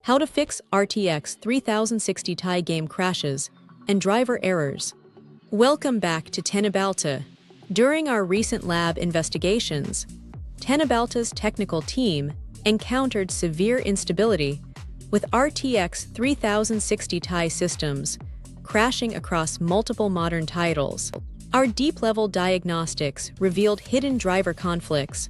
How to fix RTX 3060 Ti game crashes and driver errors. Welcome back to Teknobalta. During our recent lab investigations, Teknobalta's technical team encountered severe instability with RTX 3060 Ti systems crashing across multiple modern titles. Our deep-level diagnostics revealed hidden driver conflicts,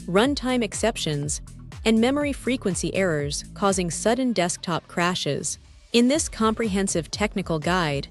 runtime exceptions, and memory frequency errors causing sudden desktop crashes. In this comprehensive technical guide,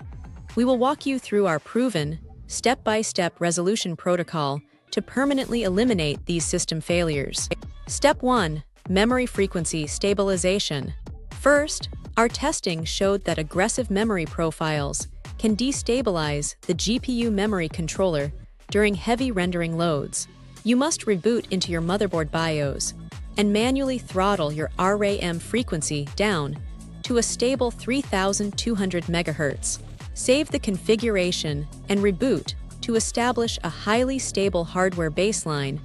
we will walk you through our proven, step-by-step resolution protocol to permanently eliminate these system failures. Step 1. Memory frequency stabilization. First, our testing showed that aggressive memory profiles can destabilize the GPU memory controller during heavy rendering loads. You must reboot into your motherboard BIOS and manually throttle your RAM frequency down to a stable 3200 MHz. Save the configuration and reboot to establish a highly stable hardware baseline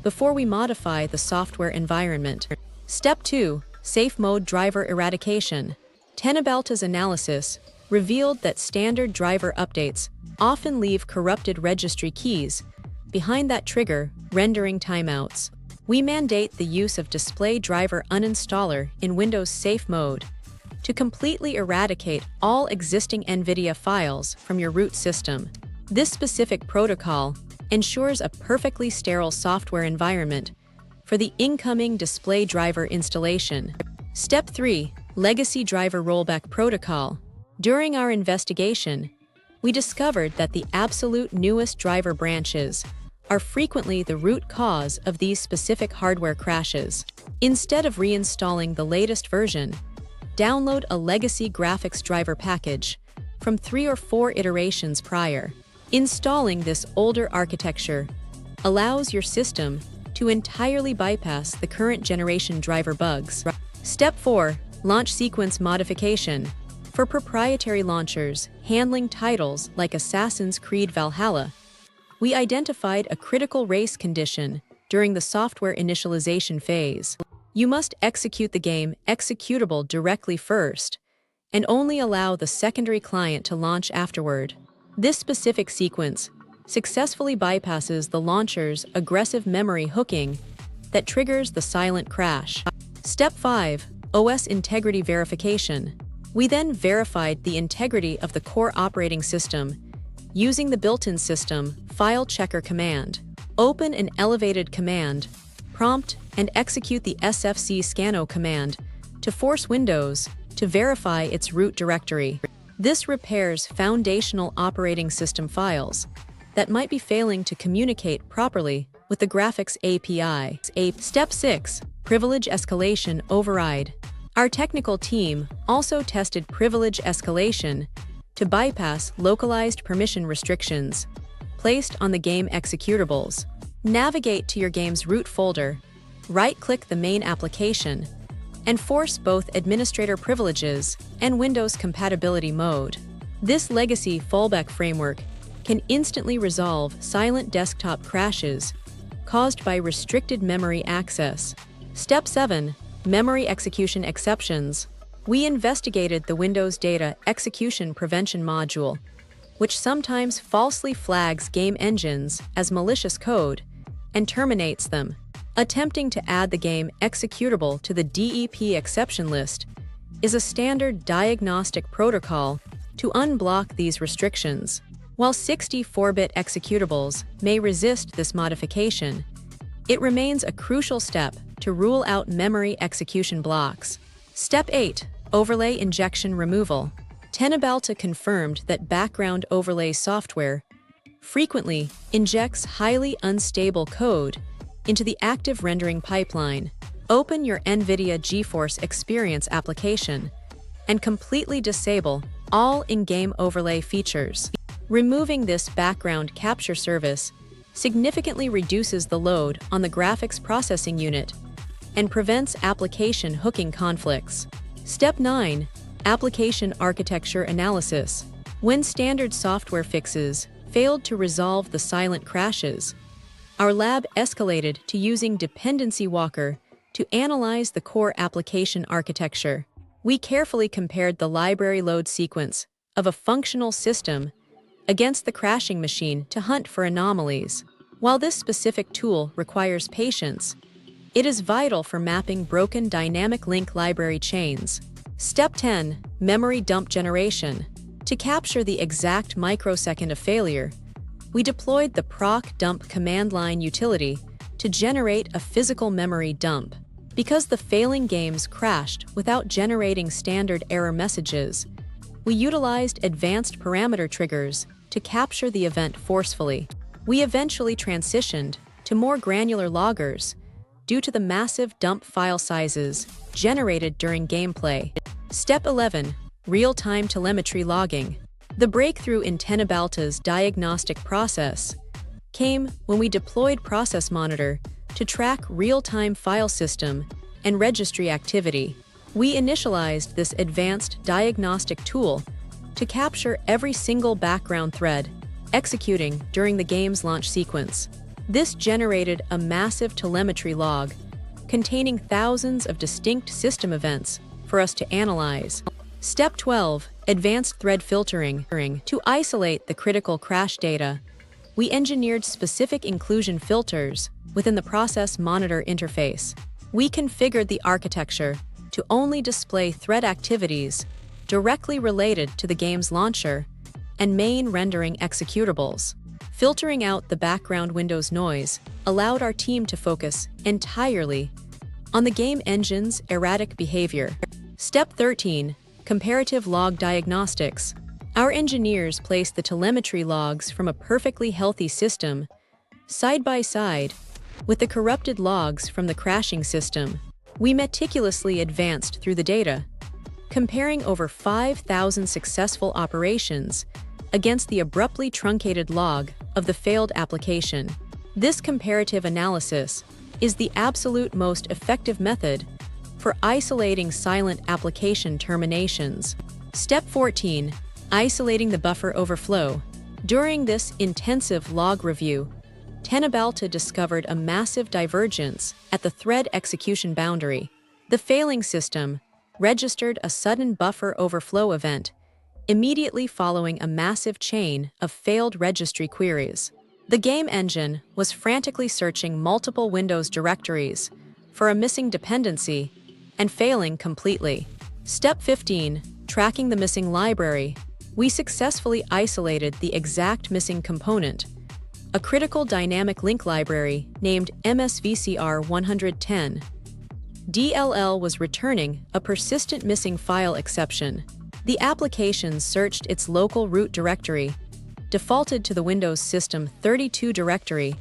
before we modify the software environment. Step 2. Safe mode driver eradication. Teknobalta's analysis revealed that standard driver updates often leave corrupted registry keys behind that trigger, rendering timeouts. We mandate the use of Display Driver Uninstaller in Windows Safe Mode to completely eradicate all existing Nvidia files from your root system. This specific protocol ensures a perfectly sterile software environment for the incoming display driver installation. Step 3. Legacy Driver Rollback Protocol. During our investigation, we discovered that the absolute newest driver branches are frequently the root cause of these specific hardware crashes. Instead of reinstalling the latest version, download a legacy graphics driver package from 3 or 4 iterations prior. Installing this older architecture allows your system to entirely bypass the current generation driver bugs. Step 4. Launch sequence modification. For proprietary launchers handling titles like Assassin's Creed Valhalla, we identified a critical race condition during the software initialization phase. You must execute the game executable directly first, and only allow the secondary client to launch afterward. This specific sequence successfully bypasses the launcher's aggressive memory hooking that triggers the silent crash. Step 5. OS integrity verification. We then verified the integrity of the core operating system using the built-in system file checker command. Open an elevated command prompt and execute the sfc scannow command to force Windows to verify its root directory. This repairs foundational operating system files that might be failing to communicate properly with the graphics API. Step 6. Privilege escalation override. Our technical team also tested privilege escalation to bypass localized permission restrictions placed on the game executables. Navigate to your game's root folder, right-click the main application, and force both administrator privileges and Windows compatibility mode. This legacy fallback framework can instantly resolve silent desktop crashes caused by restricted memory access. Step 7. Memory execution exceptions. We investigated the Windows Data Execution Prevention module, which sometimes falsely flags game engines as malicious code and terminates them. Attempting to add the game executable to the DEP exception list is a standard diagnostic protocol to unblock these restrictions. While 64-bit executables may resist this modification, it remains a crucial step to rule out memory execution blocks. Step 8. Overlay injection removal. Teknobalta confirmed that background overlay software frequently injects highly unstable code into the active rendering pipeline. Open your Nvidia GeForce Experience application and completely disable all in-game overlay features. Removing this background capture service significantly reduces the load on the graphics processing unit and prevents application hooking conflicts. Step 9. Application architecture analysis. When standard software fixes failed to resolve the silent crashes, our lab escalated to using Dependency Walker to analyze the core application architecture. We carefully compared the library load sequence of a functional system against the crashing machine to hunt for anomalies. While this specific tool requires patience, it is vital for mapping broken dynamic link library chains. Step 10. Memory dump generation. To capture the exact microsecond of failure, we deployed the proc dump command line utility to generate a physical memory dump. Because the failing games crashed without generating standard error messages, we utilized advanced parameter triggers to capture the event forcefully. We eventually transitioned to more granular loggers due to the massive dump file sizes generated during gameplay. Step 11. Real-time telemetry logging. The breakthrough in Teknobalta's diagnostic process came when we deployed Process Monitor to track real-time file system and registry activity. We initialized this advanced diagnostic tool to capture every single background thread executing during the game's launch sequence. This generated a massive telemetry log containing thousands of distinct system events for us to analyze. Step 12. Advanced thread filtering. To isolate the critical crash data, we engineered specific inclusion filters within the Process Monitor interface. We configured the architecture to only display thread activities directly related to the game's launcher and main rendering executables. Filtering out the background Windows noise allowed our team to focus entirely on the game engine's erratic behavior. Step 13. Comparative log diagnostics. Our engineers placed the telemetry logs from a perfectly healthy system side by side with the corrupted logs from the crashing system. We meticulously advanced through the data, comparing over 5,000 successful operations against the abruptly truncated log of the failed application. This comparative analysis is the absolute most effective method for isolating silent application terminations. Step 14. Isolating the buffer overflow. During this intensive log review, Teknobalta discovered a massive divergence at the thread execution boundary. The failing system registered a sudden buffer overflow event immediately following a massive chain of failed registry queries. The game engine was frantically searching multiple Windows directories for a missing dependency and failing completely. Step 15. Tracking the missing library. We successfully isolated the exact missing component, a critical dynamic link library named MSVCR 110. DLL was returning a persistent missing file exception. The application searched its local root directory, defaulted to the Windows System 32 directory,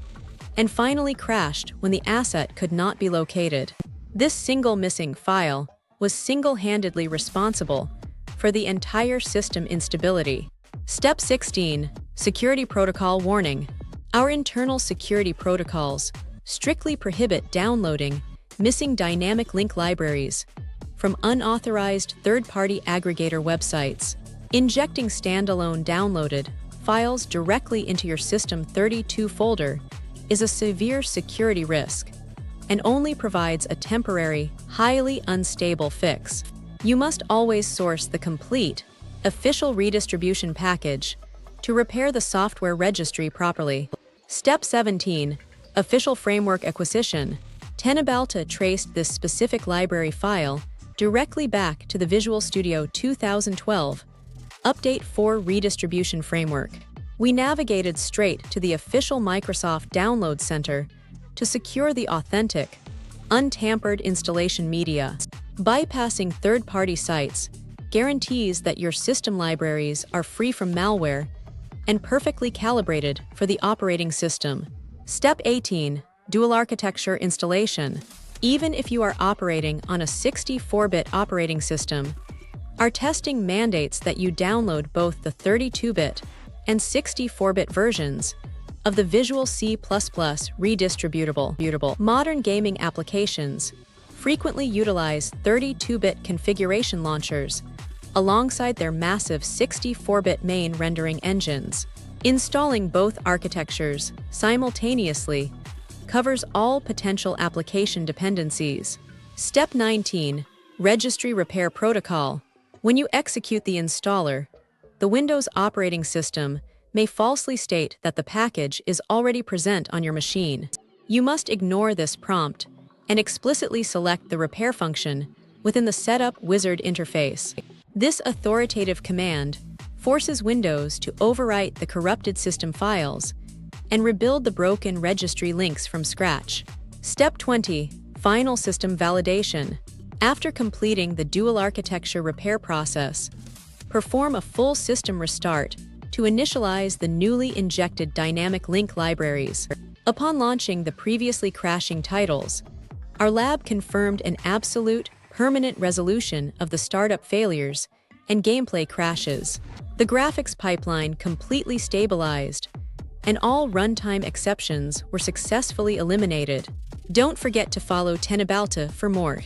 and finally crashed when the asset could not be located. This single missing file was single-handedly responsible for the entire system instability. Step 16. Security protocol warning. Our internal security protocols strictly prohibit downloading missing dynamic link libraries from unauthorized third-party aggregator websites. Injecting standalone downloaded files directly into your System 32 folder is a severe security risk and only provides a temporary, highly unstable fix. You must always source the complete, official redistribution package to repair the software registry properly. Step 17. Official framework acquisition. Teknobalta traced this specific library file directly back to the Visual Studio 2012 Update 4 Redistribution Framework. We navigated straight to the official Microsoft Download Center to secure the authentic, untampered installation media. Bypassing third-party sites guarantees that your system libraries are free from malware and perfectly calibrated for the operating system. Step 18. Dual architecture installation. Even if you are operating on a 64-bit operating system, our testing mandates that you download both the 32-bit and 64-bit versions of the Visual C++ redistributable. Modern gaming applications frequently utilize 32-bit configuration launchers alongside their massive 64-bit main rendering engines. Installing both architectures simultaneously covers all potential application dependencies. Step 19. Registry Repair Protocol. When you execute the installer, the Windows operating system may falsely state that the package is already present on your machine. You must ignore this prompt and explicitly select the repair function within the Setup Wizard interface. This authoritative command forces Windows to overwrite the corrupted system files and rebuild the broken registry links from scratch. Step 20. Final System Validation. After completing the dual architecture repair process, perform a full system restart to initialize the newly injected dynamic link libraries. Upon launching the previously crashing titles, our lab confirmed an absolute, permanent resolution of the startup failures and gameplay crashes. The graphics pipeline completely stabilized, and all runtime exceptions were successfully eliminated. Don't forget to follow Teknobalta for more.